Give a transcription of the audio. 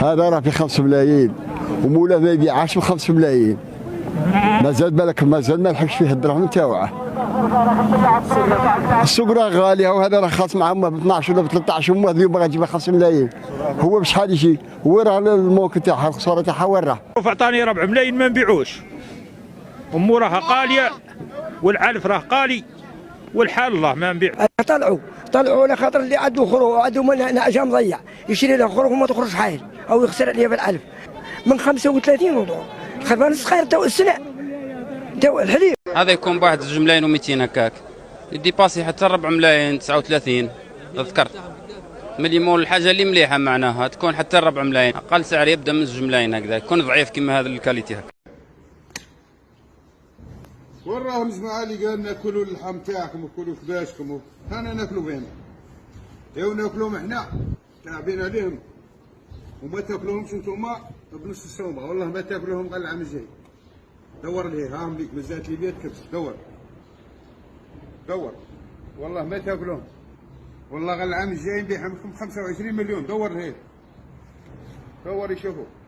هذا راه في 5 ملايين ومولاه ما يبيعهاش ب 5 ملايين. مازال بالك مازال ما لحقش فيه الدراهم تاوعه. السوق راه غالي وهذا راه خاص مع امه ب 12 ولا ب 13 امه اليوم باغا تجيبها 5 ملايين. هو بشحال يجي؟ هو راه الموكل تاعها الخساره تاعها وين راه؟ عطاني 4 ملايين ما نبيعوش. امو راها قاليه والعلف راه قالي والحال الله ما نبيع. طلعوا على خاطر اللي عنده خروج وعنده نعجه مضيع يشري له خروج وما تخرج حايل او يخسر عليه في العلف من 35 ودور. خربان صغير تو السنه تو الحليب. هذا يكون بواحد 2 ملايين و200 هكاك، يدي باسي حتى 4 ملايين 39 ذكرت. ملي مول الحاجه اللي مليحه معناها تكون حتى 4 ملايين، اقل سعر يبدا من 2 ملايين هكذا، يكون ضعيف كما هذا الكاليتي هكا. وين راهم الجماعه اللي قال ناكلوا اللحم تاعكم وكلوا كباشكم هانا ناكلوا فين؟ يا ناكلوهم احنا لاعبين عليهم وما تاكلوهمش انتوما بنص السومه، والله ما تاكلوهم غير العام الجاي. دور ليه هاهم ليك مزات لي بيت كبس، دور والله ما تاكلوهم، والله غير العام الجاي نبيعهم 25 مليون. دور ليه دور يشوفوا.